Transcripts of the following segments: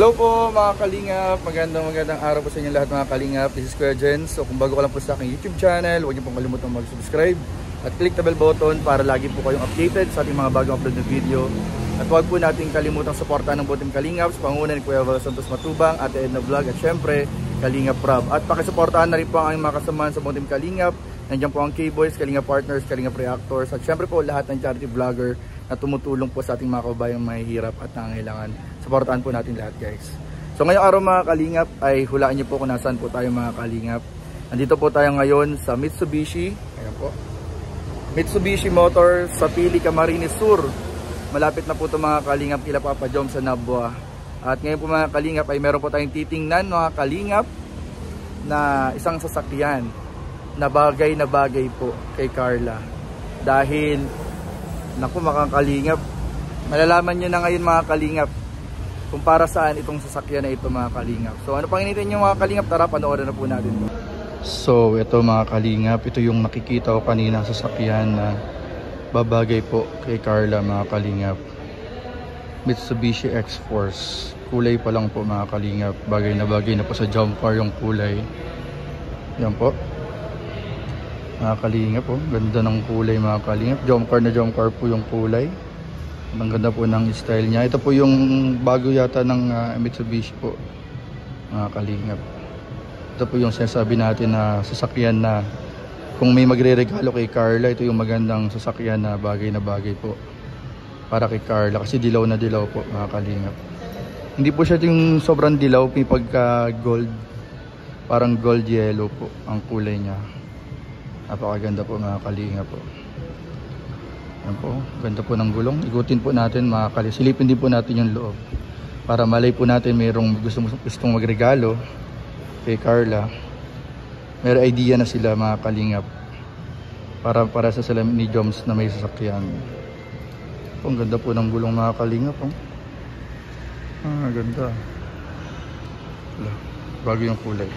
Hello po mga kalingap, magandang araw po sa inyo lahat mga kalingap. This is Kuya Jens. So kung bago ka lang po sa aking YouTube channel, huwag niyo pong kalimutan mag-subscribe at click the bell button para lagi po kayong updated sa ating mga bagong upload na video. At huwag po natin kalimutang suportahan ng buong Kalingap sa pangunguna ni Kuya Val Santos Matubang, Ate Edna Vlog at syempre Kalingap Rob. At pakisuportahan na rin po ang aming mga kasamahan sa buong Kalingap. Nandiyan po ang K-Boys, Kalingap Partners, Kalingap Reactors at syempre po lahat ng charity vlogger na tumutulong po sa ating mga kababayang mahihirap at nangangailangan. Suportahan po natin lahat guys. So ngayong araw mga kalingap ay hulaan niyo po kung nasaan po tayo mga kalingap. Nandito po tayo ngayon sa Mitsubishi. Ayan po. Mitsubishi Motors sa Pili, Camarines Sur. Malapit na po ito mga kalingap kila Papa Jom sa Nabwa. At ngayon po mga kalingap ay meron po tayong titingnan mga kalingap na isang sasakyan na bagay po kay Carla. Dahil naku mga kalingap, malalaman nyo na ngayon mga kalingap kung para saan itong sasakyan na ito mga kalingap. So ano pang hinihintay nyo mga kalingap, tara panoorin na po natin ito. So ito mga kalingap, ito yung nakikita ko kanina sasakyan na babagay po kay Carla mga kalingap. Mitsubishi X-Force, kulay pa lang po mga kalingap, bagay na po sa jump car yung kulay. Yan po mga kalingap po, ganda ng kulay mga kalingap. Jump car po yung kulay. Ang ganda po ng style niya. Ito po yung bago yata ng Mitsubishi po mga kalingap. Ito po yung sinasabi natin na sasakyan na kung may magre-regalo kay Carla, ito yung magandang sasakyan na bagay po para kay Carla. Kasi dilaw na dilaw po mga kalingap. Hindi po siya yung sobrang dilaw, may pagka gold, parang gold yellow po ang kulay niya. Napakaganda po mga kalingap po. Yan po, ganda po ng gulong. Igutin po natin mga kalingap. Silipin din po natin yung loob para malay po natin mayroong gustong magregalo kay Carla. May idea na sila mga kalingap para sa salamin ni Joms na may sasakyan. Ang ganda po ng gulong mga kalingap po. Ganda. Bago yung kulay.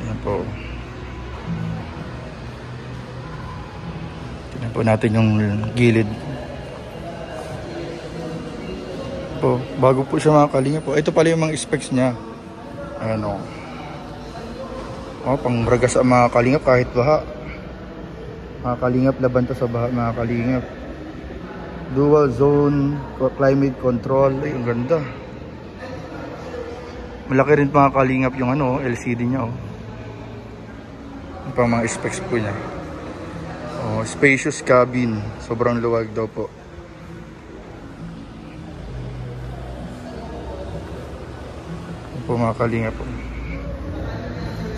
Ayan po. Tignan po natin yung gilid. Po, bago po siya mga kalingap po. Ito pala yung mga specs niya. Ayan o. Pang ragas ang mga kalingap kahit baha. Mga kalingap, laban to sa baha mga kalingap. Dual zone climate control. Ay, ang ganda. Malaki rin mga kalingap yung LCD niya o. Pang mga specs po niya. Spacious cabin, sobrang luwag daw po. Ito po mga kalingap po.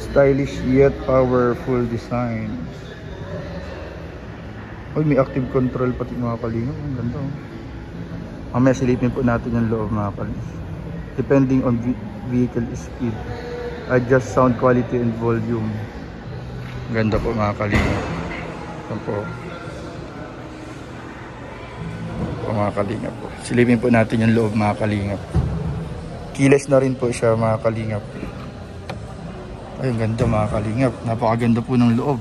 Stylish yet powerful design. May active control pati mga kalingap. Ang ganda oh. Mamaya silipin po natin yung loob mga kalingap. Depending on vehicle speed, adjust sound quality and volume. Ganda po mga kalingap. Ito po. Mga kalingap po. Silipin po natin yung loob mga kalingap. Keyless na rin po siya mga kalingap. Ay, ang ganda mga kalingap. Napakaganda po ng loob.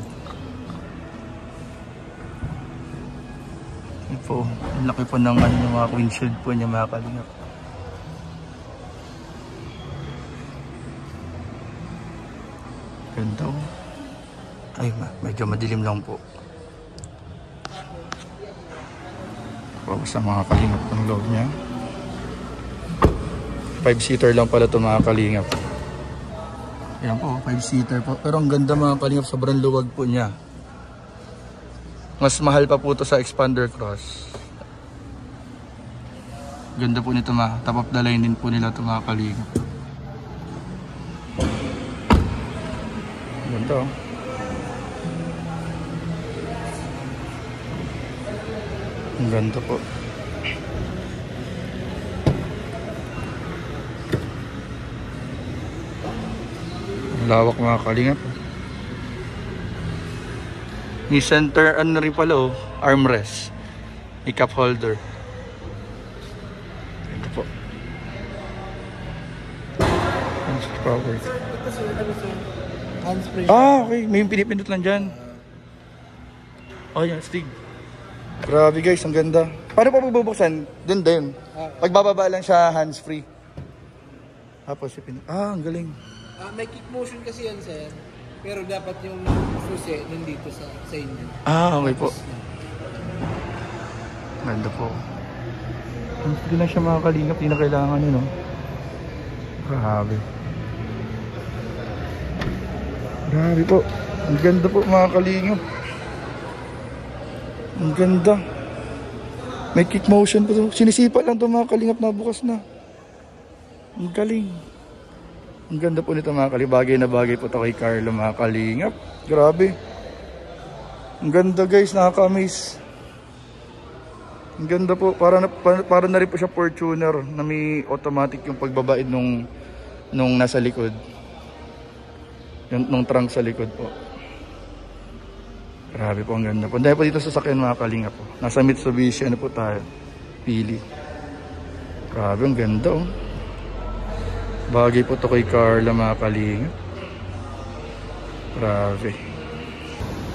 Ito po. Ang laki po ng mga windshield po niya mga kalingap. Ganda po. Ay, medyo madilim lang po. Basta mga kalingap ng loob niya. 5-seater lang pala ito mga kalingap. Ayan po, 5-seater po. Pero ang ganda mga kalingap, sobrang luwag po niya. Mas mahal pa po ito sa Expander Cross. Ganda po nito top of the line din po nila ito mga kalingap. Ganda oh. Ang ganda po. Lawak mga kalingap. Ni center rin pala armrest. May cup holder. Ito po. Power. Okay. May pinipindot lang dyan. Oh yan, Stig. Grabe guys, ang ganda. Paano pa pagbubuksan? Doon din. Pagbababa lang siya, hands-free. Tapos, ang galing. May kick motion kasi yan, sir. Pero dapat yung susi nandito sa inyo. Okay po. Ganda po. Hindi lang siya makakalingap, hindi na kailangan yun, no? Grabe. Grabe po. Ang ganda po mga kalingap. Ang ganda. May kick motion po. Sinisipa lang ito mga kalingap na bukas na. Ang galing. Ang ganda po nito mga kalingap. Bagay na bagay po ito kay Carlo mga kalingap. Grabe. Ang ganda guys. Nakaka-amaze. Ang ganda po. Para na rin po siya Fortuner na may automatic yung pagbabaid nung nasa likod. Nung trunk sa likod po. Grabe po, ang ganda po. Dahil po dito sa sakyan mga kalingap po. Nasa Mitsubishi, ano po tayo? Pili. Grabe, ang ganda oh. Bagay po to kay Carla mga kalingap. Grabe.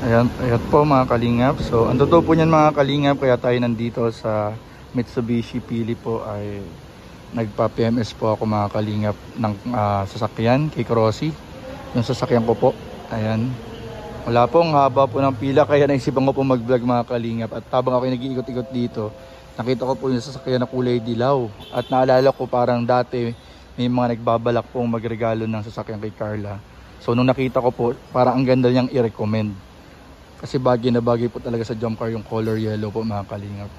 Ayan po mga kalingap. So, ang totoo po niyan mga kalingap, kaya tayo nandito sa Mitsubishi Pili po ay nagpa-PMS po ako mga kalingap ng sasakyan kay Crossi. Yung sasakyan ko po. Ayan. Wala pong haba po ng pila kaya naisipan ko po mag-vlog mga kalingap. At habang ako nag-iikot-ikot dito, nakita ko po yung sasakyan na kulay dilaw. At naalala ko parang dati may mga nagbabalak pong magregalo ng sasakyan kay Carla. So nung nakita ko po, parang ang ganda niyang i-recommend. Kasi bagay na bagay po talaga sa jump car yung color yellow po mga kalingap.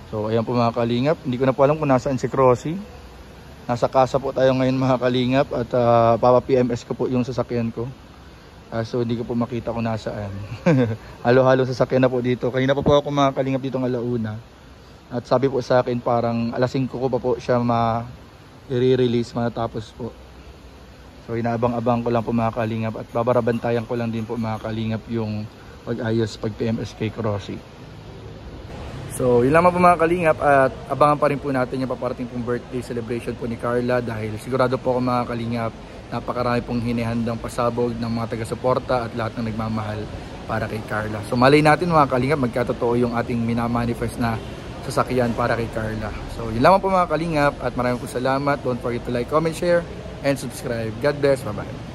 So ayan po mga kalingap. Hindi ko na po alam kung nasaan si Crossi. Nasa casa po tayo ngayon mga kalingap. At papa-PMS ko po yung sasakyan ko. So hindi ko po makita kung nasaan. Halo-halo sasakyan na po dito. Kanina pa po ako mga kalingap dito ng Alauna. At sabi po sa akin parang alas 5 ko pa po siya i-release matapos po. So inaabang-abang ko lang po mga kalingap. At babarabantayan ko lang din po mga kalingap yung pag-ayos pag PMS kay Crossi. So yun lamang po mga kalingap. At abangan pa rin po natin yung paparating pong birthday celebration po ni Carla. Dahil sigurado po ako mga kalingap, napakarami pong hinihandang pasabog ng mga taga-suporta at lahat ng nagmamahal para kay Carla. So malay natin mga kalingap, magkatotoo yung ating minamanifest na sasakyan para kay Carla. So yun lamang po mga kalingap at maraming po salamat. Don't forget to like, comment, share, and subscribe. God bless. Bye-bye.